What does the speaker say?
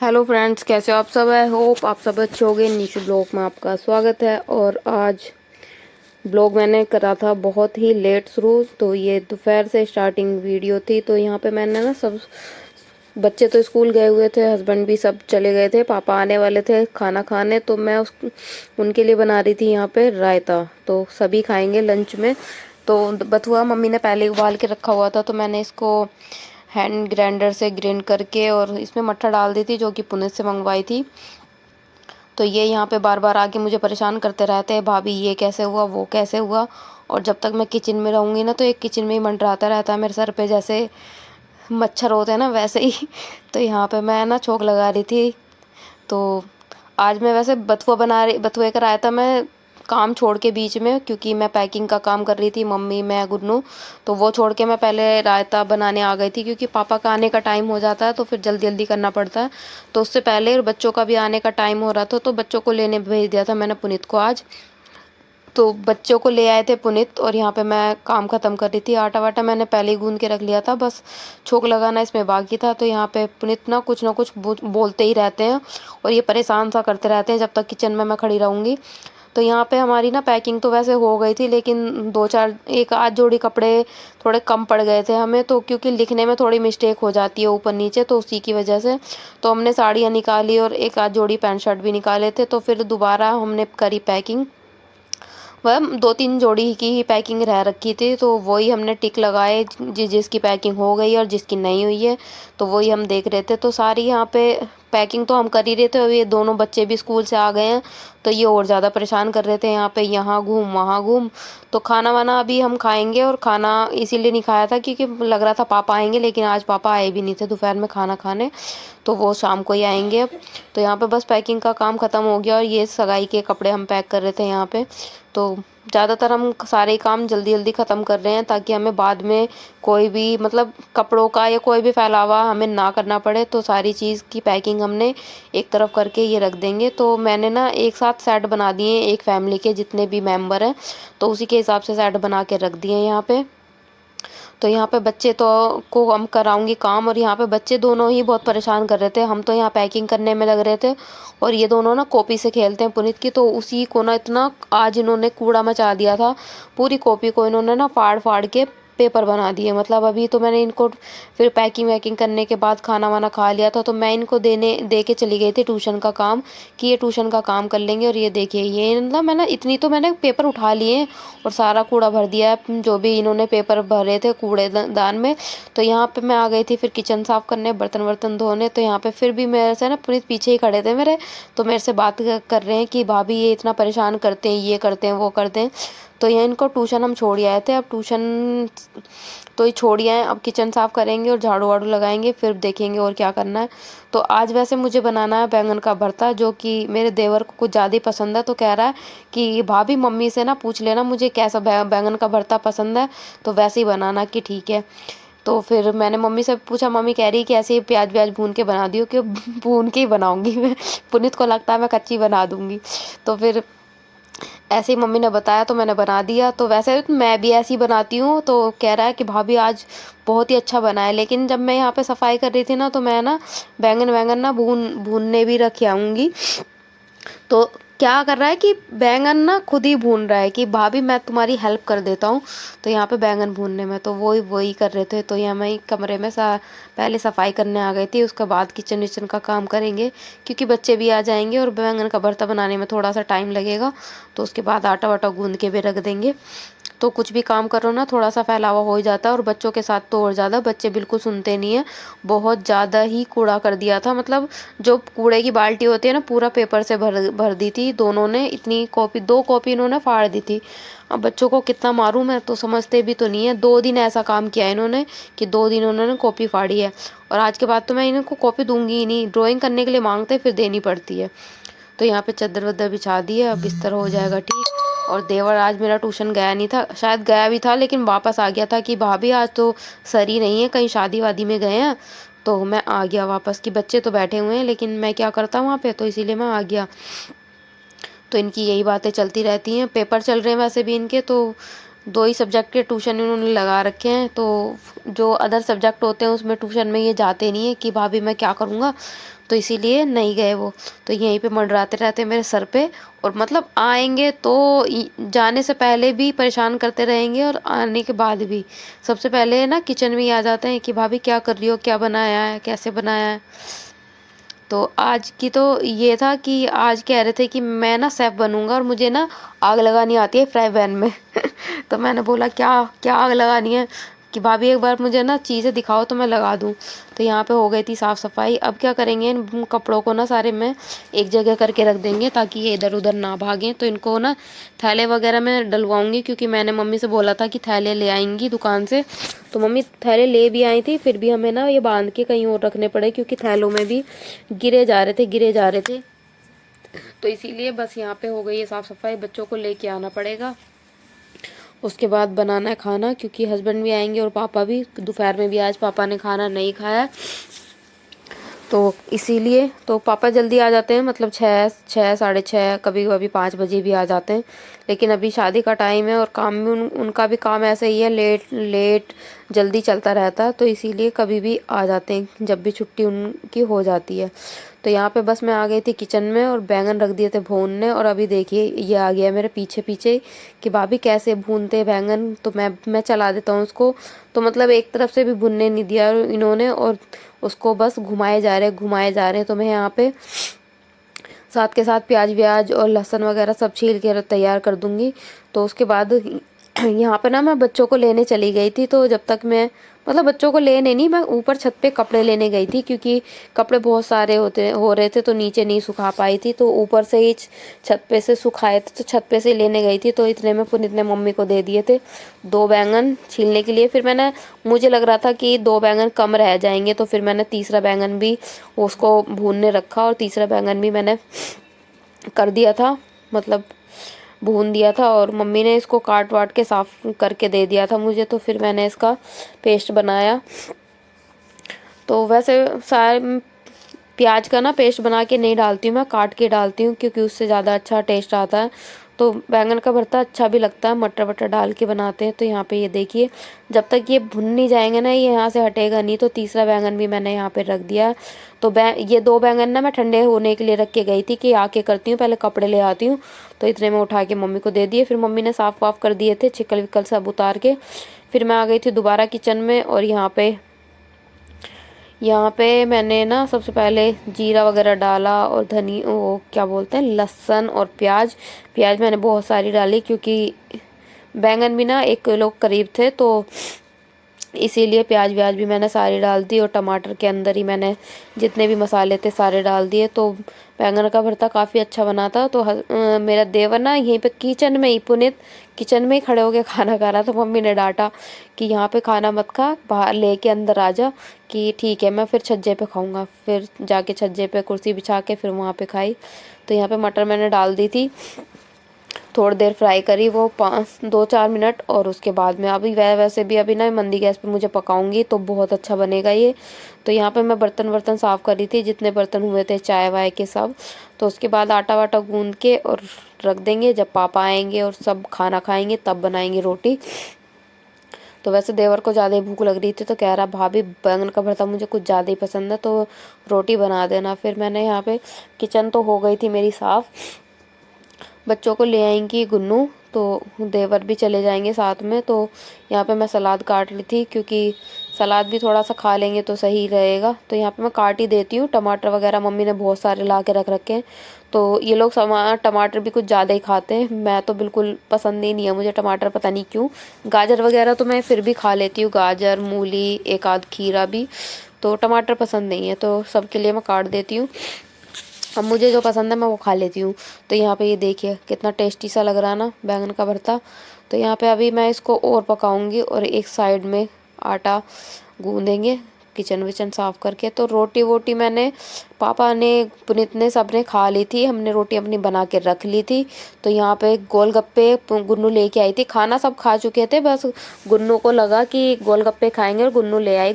Hello friends, कैसे हो आप सब। आई होप आप सब अच्छे होंगे। निशु ब्लॉग में आपका स्वागत है। और आज ब्लॉग मैंने करा था बहुत ही लेट शुरू, तो ये दोपहर से स्टार्टिंग वीडियो थी। तो यहाँ पे मैंने ना सब बच्चे तो स्कूल गए हुए थे, हस्बैंड भी सब चले गए थे, पापा आने वाले थे खाना खाने, तो मैं उनके लिए बना रही थी यहाँ पे रायता। तो सभी खाएंगे लंच में। तो बथुआ मम्मी ने पहले उबाल के रखा हुआ था, तो मैंने इसको हैंड ग्राइंडर से ग्राइंड करके और इसमें मट्ठा डाल दी थी, जो कि पुणे से मंगवाई थी। तो ये यहाँ पे बार बार आके मुझे परेशान करते रहते हैं, भाभी ये कैसे हुआ, वो कैसे हुआ। और जब तक मैं किचन में रहूँगी ना, तो एक किचन में ही मंडराता रहता है मेरे सर पे, जैसे मच्छर होते हैं ना वैसे ही। तो यहाँ पे मैं ना छोक लगा रही थी। तो आज मैं वैसे बथुए का रायता मैं काम छोड़ के बीच में, क्योंकि मैं पैकिंग का काम कर रही थी, मम्मी मैं गुन्नू। तो वो छोड़ के मैं पहले रायता बनाने आ गई थी, क्योंकि पापा का आने का टाइम हो जाता है, तो फिर जल्दी जल्दी करना पड़ता है। तो उससे पहले और बच्चों का भी आने का टाइम हो रहा था, तो बच्चों को लेने भेज दिया था मैंने पुनीत को आज। तो बच्चों को ले आए थे पुनीत, और यहाँ पे मैं काम ख़त्म कर रही थी। आटा वाटा मैंने पहले ही गूंद के रख लिया था, बस छोंक लगाना इसमें बाकी था। तो यहाँ पे पुनीत ना कुछ बोलते ही रहते हैं, और ये परेशान सा करते रहते हैं जब तक किचन में मैं खड़ी रहूँगी। तो यहाँ पे हमारी ना पैकिंग तो वैसे हो गई थी, लेकिन दो चार एक आध जोड़ी कपड़े थोड़े कम पड़ गए थे हमें, तो क्योंकि लिखने में थोड़ी मिस्टेक हो जाती है ऊपर नीचे, तो उसी की वजह से तो हमने साड़ियाँ निकाली और एक आध जोड़ी पैंट शर्ट भी निकाले थे। तो फिर दोबारा हमने करी पैकिंग। वह दो तीन जोड़ी की ही पैकिंग रह रखी थी, तो वही हमने टिक लगाए, जिसकी पैकिंग हो गई और जिसकी नहीं हुई है, तो वही हम देख रहे थे। तो सारी यहाँ पे पैकिंग तो हम कर ही रहे थे, और ये दोनों बच्चे भी स्कूल से आ गए हैं, तो ये और ज़्यादा परेशान कर रहे थे, यहाँ पे यहाँ घूम वहाँ घूम। तो खाना वाना अभी हम खाएंगे, और खाना इसीलिए नहीं खाया था क्योंकि लग रहा था पापा आएंगे, लेकिन आज पापा आए भी नहीं थे दोपहर में खाना खाने, तो वो शाम को ही आएंगे अब। तो यहाँ पे बस पैकिंग का काम ख़त्म हो गया, और ये सगाई के कपड़े हम पैक कर रहे थे यहाँ पे। तो ज़्यादातर हम सारे काम जल्दी जल्दी ख़त्म कर रहे हैं, ताकि हमें बाद में कोई भी मतलब कपड़ों का या कोई भी फैलावा हमें ना करना पड़े। तो सारी चीज़ की पैकिंग हमने एक तरफ करके ये रख देंगे। तो मैंने ना एक साथ सेट बना दिए एक फैमिली के जितने भी मेंबर हैं, तो उसी के हिसाब से सेट बना के रख दिए यहाँ पे। तो यहाँ पे बच्चे तो को हम कराऊंगी काम, और यहाँ पे बच्चे दोनों ही बहुत परेशान कर रहे थे। हम तो यहाँ पैकिंग करने में लग रहे थे, और ये दोनों ना कॉपी से खेलते हैं पुनीत की, तो उसी को ना इतना आज इन्होंने कूड़ा मचा दिया था। पूरी कॉपी को इन्होंने ना फाड़ फाड़ के पेपर बना दिए। मतलब अभी तो मैंने इनको फिर पैकिंग वैकिंग करने के बाद खाना वाना खा लिया था, तो मैं इनको दे के चली गई थी ट्यूशन का काम, कि ये ट्यूशन का काम कर लेंगे। और ये देखिए, ये मतलब मैंने पेपर उठा लिए और सारा कूड़ा भर दिया है, जो भी इन्होंने पेपर भरे थे कूड़ेदान में। तो यहाँ पे मैं आ गई थी फिर किचन साफ करने, बर्तन वर्तन धोने। तो यहाँ पे फिर भी मेरे से ना पुनीत पीछे ही खड़े थे मेरे, तो मेरे से बात कर रहे हैं कि भाभी ये इतना परेशान करते हैं, ये करते हैं, वो करते हैं। तो यहाँ इनको ट्यूशन हम छोड़ आए थे, अब ट्यूशन तो ही छोड़ आए, अब किचन साफ करेंगे और झाड़ू वाड़ू लगाएंगे, फिर देखेंगे और क्या करना है। तो आज वैसे मुझे बनाना है बैंगन का भरता, जो कि मेरे देवर को कुछ ज़्यादा ही पसंद है। तो कह रहा है कि भाभी मम्मी से ना पूछ लेना मुझे कैसा बैंगन का भरता पसंद है, तो वैसे ही बनाना कि ठीक है। तो फिर मैंने मम्मी से पूछा, मम्मी कह रही कि ऐसे ही प्याज व्याज भून के बना दियो, कि भून के ही बनाऊंगी मैं। पुनीत को लगता है मैं कच्ची बना दूंगी। तो फिर ऐसे ही मम्मी ने बताया, तो मैंने बना दिया। तो वैसे मैं भी ऐसी बनाती हूँ। तो कह रहा है कि भाभी आज बहुत ही अच्छा बना है। लेकिन जब मैं यहाँ पे सफाई कर रही थी ना, तो मैं ना बैंगन वैगन ना भूनने भी रख आऊँगी। तो क्या कर रहा है कि बैंगन ना खुद ही भून रहा है कि भाभी मैं तुम्हारी हेल्प कर देता हूँ। तो यहाँ पे बैंगन भूनने में तो वही वही कर रहे थे। तो यहाँ मैं कमरे में पहले सफाई करने आ गई थी, उसके बाद किचन विचन का काम करेंगे, क्योंकि बच्चे भी आ जाएंगे और बैंगन का भरता बनाने में थोड़ा सा टाइम लगेगा। तो उसके बाद आटा वाटा गूंद के भी रख देंगे। तो कुछ भी काम करो ना, थोड़ा सा फैलावा हो ही जाता है, और बच्चों के साथ तो और ज़्यादा, बच्चे बिल्कुल सुनते नहीं है। बहुत ज़्यादा ही कूड़ा कर दिया था, मतलब जो कूड़े की बाल्टी होती है ना, पूरा पेपर से भर भर दी थी दोनों ने। इतनी कॉपी, दो कॉपी इन्होंने फाड़ दी थी। अब बच्चों को कितना मारूं मैं, तो समझते भी तो नहीं है। 2 दिन ऐसा काम किया इन्होंने कि 2 दिन उन्होंने कॉपी फाड़ी है, और आज के बाद तो मैं इनको कॉपी दूंगी ही नहीं। ड्राइंग करने के लिए मांगते फिर देनी पड़ती है। तो यहाँ पे चादर वदर बिछा दी है, अब बिस्तर हो जाएगा ठीक। और देवर आज मेरा ट्यूशन गया नहीं था, शायद गया भी था लेकिन वापस आ गया था कि भाभी आज तो सर ही नहीं है, कहीं शादी वादी में गए हैं। तो मैं आ गया वापस, कि बच्चे तो बैठे हुए हैं लेकिन मैं क्या करता वहाँ पे, तो इसीलिए मैं आ गया। तो इनकी यही बातें चलती रहती हैं। पेपर चल रहे हैं वैसे भी इनके, तो 2 ही सब्जेक्ट के ट्यूशन इन्होंने लगा रखे हैं, तो जो अदर सब्जेक्ट होते हैं उसमें ट्यूशन में ये जाते नहीं है कि भाभी मैं क्या करूँगा, तो इसीलिए नहीं गए वो। तो यहीं पे मंडराते रहते हैं मेरे सर पे, और मतलब आएँगे तो जाने से पहले भी परेशान करते रहेंगे और आने के बाद भी। सबसे पहले ना किचन में ही आ जाते हैं कि भाभी क्या कर रही हो, क्या बनाया है, कैसे बनाया है। तो आज की तो ये था कि आज कह रहे थे कि मैं ना शेफ़ बनूँगा और मुझे ना आग लगानी आती है फ्राई पैन में। तो मैंने बोला क्या क्या आग लगानी है, कि भाभी एक बार मुझे ना चीज़ें दिखाओ तो मैं लगा दूँ। तो यहाँ पे हो गई थी साफ़-सफ़ाई। अब क्या करेंगे, इन कपड़ों को ना सारे में एक जगह करके रख देंगे ताकि ये इधर-उधर ना भागें। तो इनको ना थैले वगैरह में डलवाऊँगी, क्योंकि मैंने मम्मी से बोला था कि थैले ले आएँगी दुकान से। तो मम्मी थैले ले भी आई थी, फिर भी हमें ना ये बांध के कहीं और रखने पड़े, क्योंकि थैलों में भी गिरे जा रहे थे। तो इसीलिए बस यहाँ पे हो गई है साफ़-सफ़ाई। बच्चों को लेके आना पड़ेगा, उसके बाद बनाना है खाना, क्योंकि हस्बैंड भी आएंगे और पापा भी। दोपहर में भी आज पापा ने खाना नहीं खाया, तो इसीलिए तो पापा जल्दी आ जाते हैं, मतलब 6 साढ़े 6, कभी कभी 5 बजे भी आ जाते हैं। लेकिन अभी शादी का टाइम है और काम भी उनका भी काम ऐसा ही है, लेट लेट जल्दी चलता रहता है, तो इसीलिए कभी भी आ जाते हैं जब भी छुट्टी उनकी हो जाती है। तो यहाँ पे बस मैं आ गई थी किचन में और बैंगन रख दिए थे भूनने, और अभी देखिए ये आ गया मेरे पीछे पीछे कि भाभी कैसे भूनते हैं बैंगन। तो मैं चला देता हूँ उसको। तो मतलब एक तरफ से भी भुनने नहीं दिया इन्होंने, और उसको बस घुमाए जा रहे हैं। तो मैं यहाँ पे साथ के साथ प्याज व्याज और लहसुन वगैरह सब छील के तैयार कर दूँगी। तो उसके बाद यहाँ पे ना मैं बच्चों को लेने चली गई थी, तो जब तक मैं मतलब बच्चों को लेने नहीं, मैं ऊपर छत पे कपड़े लेने गई थी, क्योंकि कपड़े बहुत सारे हो रहे थे, तो नीचे नहीं सुखा पाई थी। तो ऊपर से ही छत पे से सुखाए थे, तो छत पे से लेने गई थी। तो इतने में पुनीत ने मम्मी को दे दिए थे 2 बैंगन छीलने के लिए। फिर मुझे लग रहा था कि 2 बैंगन कम रह जाएंगे, तो फिर मैंने तीसरा बैंगन भी उसको भूनने रखा, और तीसरा बैंगन भी मैंने कर दिया था, मतलब भून दिया था। और मम्मी ने इसको काट वाट के साफ़ करके दे दिया था मुझे, तो फिर मैंने इसका पेस्ट बनाया। तो वैसे सारे प्याज का ना पेस्ट बना के नहीं डालती हूँ, मैं काट के डालती हूँ, क्योंकि उससे ज़्यादा अच्छा टेस्ट आता है। तो बैंगन का भरता अच्छा भी लगता है, मटर वटर डाल के बनाते हैं। तो यहाँ पे ये देखिए, जब तक ये भुन नहीं जाएंगे ना, ये यहाँ से हटेगा नहीं। तो तीसरा बैंगन भी मैंने यहाँ पे रख दिया। तो ये 2 बैंगन ना मैं ठंडे होने के लिए रख के गई थी कि आके करती हूँ, पहले कपड़े ले आती हूँ। तो इतने में उठा के मम्मी को दे दिए। फिर मम्मी ने साफ़ वाफ़ कर दिए थे, छिकल विकल सब उतार के। फिर मैं आ गई थी दोबारा किचन में, और यहाँ पे मैंने ना सबसे पहले जीरा वगैरह डाला, और वो क्या बोलते हैं, लहसुन और प्याज मैंने बहुत सारी डाली, क्योंकि बैंगन भी ना 1 किलो करीब थे, तो इसीलिए प्याज व्याज भी मैंने सारी डाल दी। और टमाटर के अंदर ही मैंने जितने भी मसाले थे सारे डाल दिए। तो बैंगन का भरता काफ़ी अच्छा बना था। तो मेरा देवर ना यहीं पे किचन में ही, पुनीत किचन में ही खड़े होके खाना खा रहा था। मम्मी ने डांटा कि यहाँ पे खाना मत खा, बाहर लेके अंदर आ जा। कि ठीक है, मैं फिर छज्जे पे खाऊंगा। फिर जाके छज्जे पे कुर्सी बिछा के फिर वहाँ पे खाई। तो यहाँ पे मटर मैंने डाल दी थी, थोड़ी देर फ्राई करी वो 2-4 मिनट, और उसके बाद में अभी वैसे भी अभी ना मंदी गैस पे मुझे पकाऊंगी तो बहुत अच्छा बनेगा ये। तो यहाँ पे मैं बर्तन साफ़ कर रही थी, जितने बर्तन हुए थे चाय वाय के सब। तो उसके बाद आटा वाटा गूंद के और रख देंगे, जब पापा आएंगे और सब खाना खाएंगे तब बनाएंगे रोटी। तो वैसे देवर को ज़्यादा ही भूख लग रही थी, तो कह रहा भाभी बैंगन का भरता मुझे कुछ ज़्यादा ही पसंद है, तो रोटी बना देना। फिर मैंने यहाँ पे किचन तो हो गई थी मेरी साफ़, बच्चों को ले आएंगी गुन्नू, तो देवर भी चले जाएंगे साथ में। तो यहाँ पे मैं सलाद काट रही थी, क्योंकि सलाद भी थोड़ा सा खा लेंगे तो सही रहेगा। तो यहाँ पे मैं काट ही देती हूँ। टमाटर वगैरह मम्मी ने बहुत सारे ला के रख रखे हैं, तो ये लोग टमाटर भी कुछ ज़्यादा ही खाते हैं। मैं तो बिल्कुल पसंद ही नहीं है मुझे टमाटर, पता नहीं क्यों। गाजर वगैरह तो मैं फिर भी खा लेती हूँ, गाजर मूली एक आध खीरा भी। तो टमाटर पसंद नहीं है, तो सबके लिए मैं काट देती हूँ। अब मुझे जो पसंद है मैं वो खा लेती हूँ। तो यहाँ पे ये देखिए कितना टेस्टी सा लग रहा है ना बैंगन का भरता। तो यहाँ पे अभी मैं इसको और पकाऊंगी, और एक साइड में आटा गूंदेंगे किचन विचन साफ़ करके। तो रोटी वोटी मैंने, पापा ने, पुनीत ने, सब ने खा ली थी। हमने रोटी अपनी बना के रख ली थी। तो यहाँ पे गोलगप्पे गुन्नू लेके आई थी, खाना सब खा चुके थे, बस गुन्नू को लगा कि गोलगप्पे खाएंगे और गुन्नू ले आई।